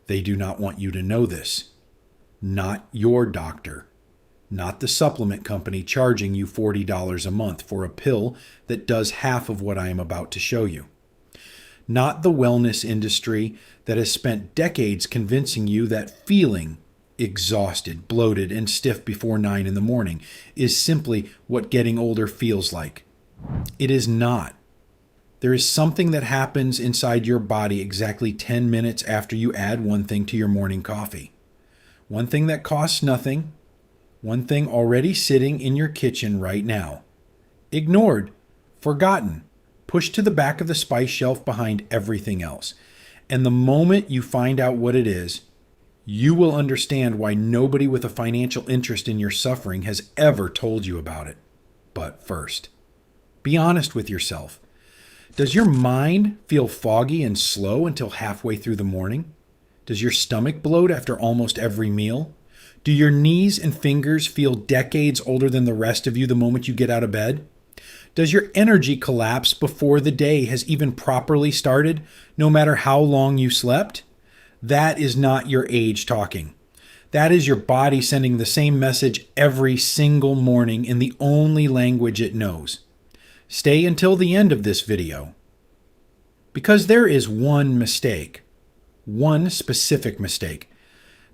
They do not want you to know this. Not your doctor. Not the supplement company charging you $40 a month for a pill that does half of what I am about to show you. Not the wellness industry that has spent decades convincing you that feeling exhausted, bloated, and stiff before 9 in the morning is simply what getting older feels like. It is not. There is something that happens inside your body exactly 10 minutes after you add one thing to your morning coffee. One thing that costs nothing. One thing already sitting in your kitchen right now. Ignored, forgotten, pushed to the back of the spice shelf behind everything else. And the moment you find out what it is, you will understand why nobody with a financial interest in your suffering has ever told you about it. But first, be honest with yourself. Does your mind feel foggy and slow until halfway through the morning? Does your stomach bloat after almost every meal? Do your knees and fingers feel decades older than the rest of you the moment you get out of bed? Does your energy collapse before the day has even properly started, no matter how long you slept? That is not your age talking. That is your body sending the same message every single morning in the only language it knows. Stay until the end of this video. Because there is one specific mistake,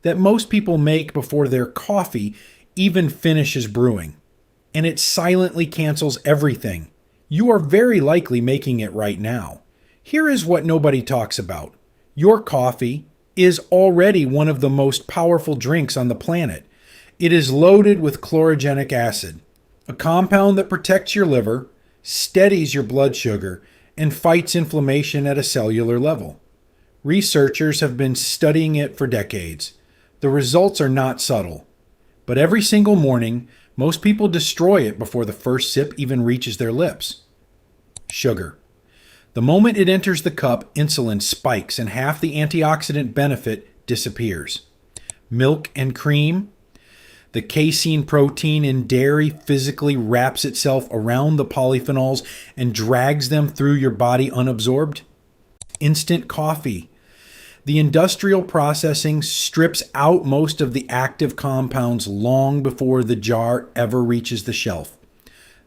that most people make before their coffee even finishes brewing, and it silently cancels everything. You are very likely making it right now. Here is what nobody talks about. Your coffee is already one of the most powerful drinks on the planet. It is loaded with chlorogenic acid, a compound that protects your liver, steadies your blood sugar, and fights inflammation at a cellular level. Researchers have been studying it for decades. The results are not subtle. But every single morning, most people destroy it before the first sip even reaches their lips. Sugar. The moment it enters the cup, insulin spikes and half the antioxidant benefit disappears. Milk and cream. The casein protein in dairy physically wraps itself around the polyphenols and drags them through your body unabsorbed. Instant coffee. The industrial processing strips out most of the active compounds long before the jar ever reaches the shelf.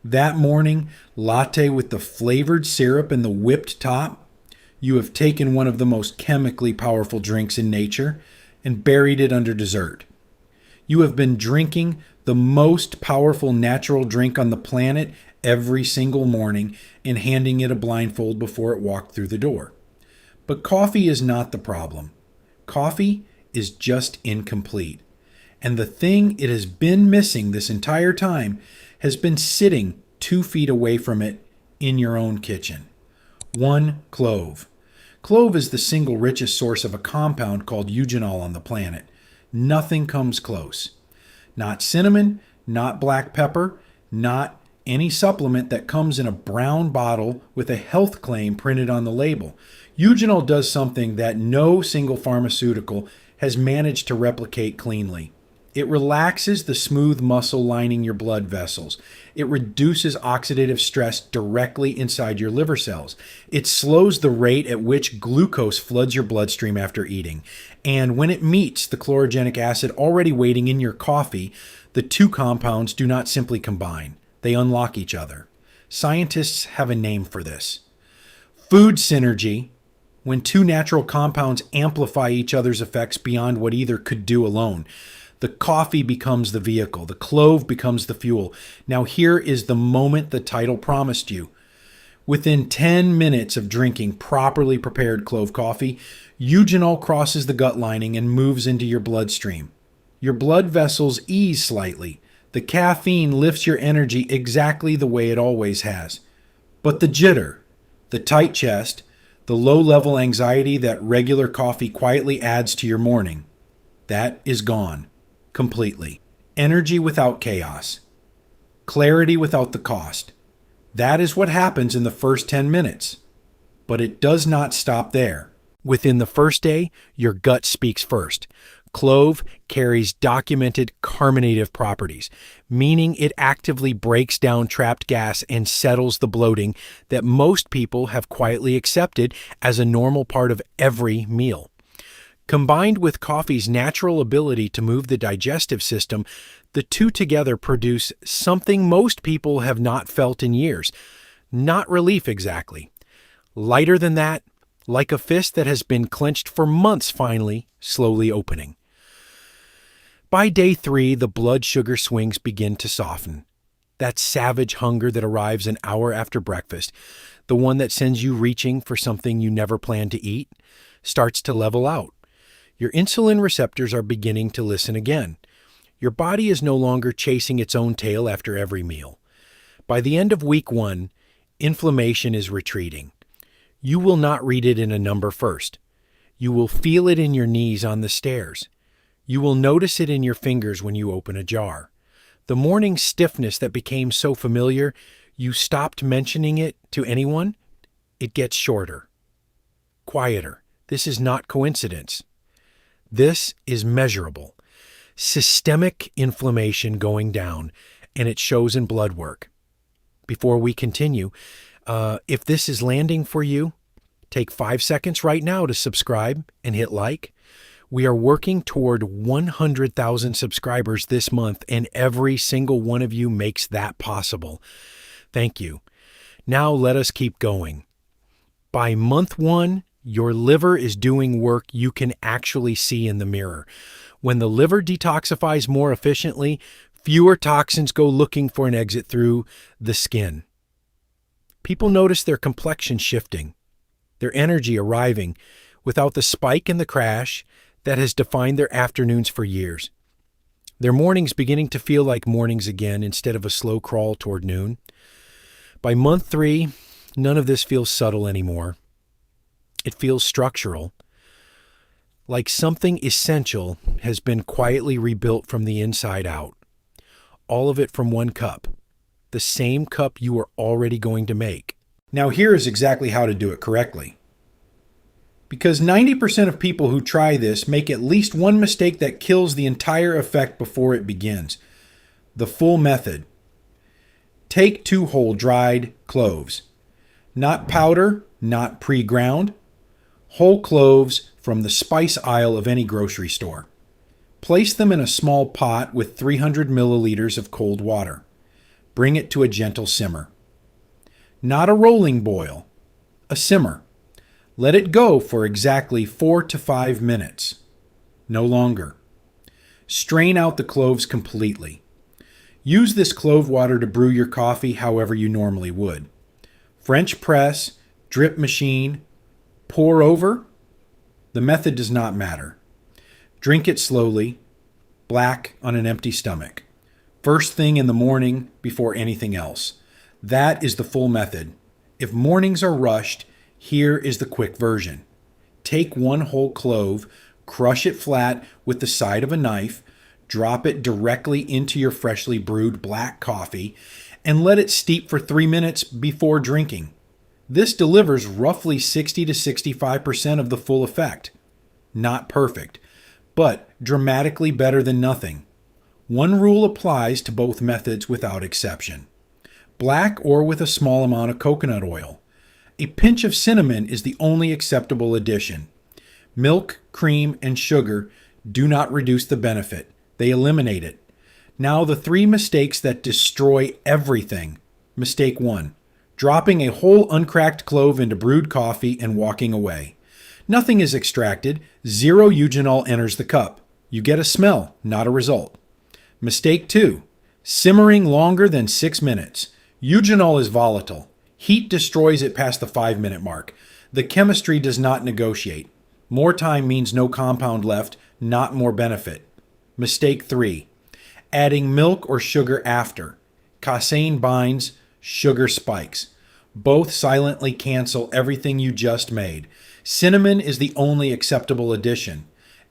That morning, latte with the flavored syrup and the whipped top, you have taken one of the most chemically powerful drinks in nature and buried it under dessert. You have been drinking the most powerful natural drink on the planet every single morning and handing it a blindfold before it walked through the door. But coffee is not the problem. Coffee is just incomplete. And the thing it has been missing this entire time has been sitting 2 feet away from it in your own kitchen. 1 clove. Clove is the single richest source of a compound called eugenol on the planet. Nothing comes close. Not cinnamon, not black pepper, not any supplement that comes in a brown bottle with a health claim printed on the label. Eugenol does something that no single pharmaceutical has managed to replicate cleanly. It relaxes the smooth muscle lining your blood vessels. It reduces oxidative stress directly inside your liver cells. It slows the rate at which glucose floods your bloodstream after eating. And when it meets the chlorogenic acid already waiting in your coffee, the two compounds do not simply combine. They unlock each other. Scientists have a name for this. Food synergy, when two natural compounds amplify each other's effects beyond what either could do alone. The coffee becomes the vehicle. The clove becomes the fuel. Now here is the moment the title promised you. Within 10 minutes of drinking properly prepared clove coffee, eugenol crosses the gut lining and moves into your bloodstream. Your blood vessels ease slightly. The caffeine lifts your energy exactly the way it always has. But the jitter, the tight chest, the low-level anxiety that regular coffee quietly adds to your morning, that is gone. Completely. Energy without chaos. Clarity without the cost. That is what happens in the first 10 minutes. But it does not stop there. Within the first day, your gut speaks first. Clove carries documented carminative properties, meaning it actively breaks down trapped gas and settles the bloating that most people have quietly accepted as a normal part of every meal. Combined with coffee's natural ability to move the digestive system, the two together produce something most people have not felt in years. Not relief exactly. Lighter than that, like a fist that has been clenched for months finally, slowly opening. By day 3, the blood sugar swings begin to soften. That savage hunger that arrives an hour after breakfast, the one that sends you reaching for something you never planned to eat, starts to level out. Your insulin receptors are beginning to listen again. Your body is no longer chasing its own tail after every meal. By the end of week 1, inflammation is retreating. You will not read it in a number first. You will feel it in your knees on the stairs. You will notice it in your fingers when you open a jar. The morning stiffness that became so familiar, you stopped mentioning it to anyone, it gets shorter, quieter. This is not coincidence. This is measurable. Systemic inflammation going down, and it shows in blood work. Before we continue, if this is landing for you, take 5 seconds right now to subscribe and hit like. We are working toward 100,000 subscribers this month, and every single one of you makes that possible. Thank you. Now let us keep going. By month 1, your liver is doing work you can actually see in the mirror. When the liver detoxifies more efficiently, fewer toxins go looking for an exit through the skin. People notice their complexion shifting, their energy arriving without the spike and the crash that has defined their afternoons for years. Their mornings beginning to feel like mornings again instead of a slow crawl toward noon. By month 3, none of this feels subtle anymore. It feels structural, like something essential has been quietly rebuilt from the inside out. All of it from one cup, the same cup you were already going to make. Now here is exactly how to do it correctly. Because 90% of people who try this make at least one mistake that kills the entire effect before it begins. The full method. Take 2 whole dried cloves. Not powder, not pre-ground. Whole cloves from the spice aisle of any grocery store. Place them in a small pot with 300 milliliters of cold water. Bring it to a gentle simmer. Not a rolling boil, a simmer. Let it go for exactly 4 to 5 minutes. No longer. Strain out the cloves completely. Use this clove water to brew your coffee however you normally would. French press, drip machine, pour over. The method does not matter. Drink it slowly, black on an empty stomach. First thing in the morning before anything else. That is the full method. If mornings are rushed, here is the quick version. Take 1 whole clove, crush it flat with the side of a knife, drop it directly into your freshly brewed black coffee, and let it steep for 3 minutes before drinking. This delivers roughly 60 to 65% of the full effect. Not perfect, but dramatically better than nothing. One rule applies to both methods without exception. Black or with a small amount of coconut oil. A pinch of cinnamon is the only acceptable addition. Milk, cream, and sugar do not reduce the benefit. They eliminate it. Now the 3 mistakes that destroy everything. Mistake 1. Dropping a whole uncracked clove into brewed coffee and walking away. Nothing is extracted. 0 eugenol enters the cup. You get a smell, not a result. Mistake 2. Simmering longer than 6 minutes. Eugenol is volatile. Heat destroys it past the 5-minute mark. The chemistry does not negotiate. More time means no compound left, not more benefit. Mistake 3. Adding milk or sugar after. Casein binds, sugar spikes. Both silently cancel everything you just made. Cinnamon is the only acceptable addition.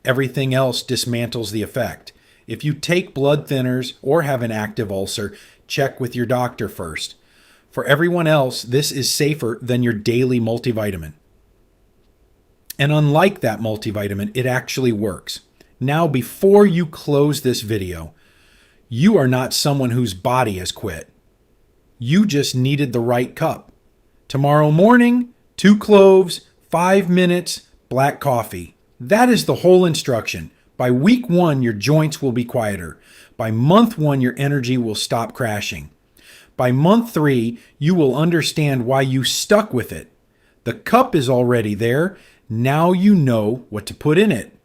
Everything else dismantles the effect. If you take blood thinners or have an active ulcer, check with your doctor first. For everyone else, this is safer than your daily multivitamin. And unlike that multivitamin, it actually works. Now, before you close this video, you are not someone whose body has quit. You just needed the right cup. Tomorrow morning, 2 cloves, 5 minutes, black coffee. That is the whole instruction. By week 1, your joints will be quieter. By month 1, your energy will stop crashing. By month 3, you will understand why you stuck with it. The cup is already there. Now you know what to put in it.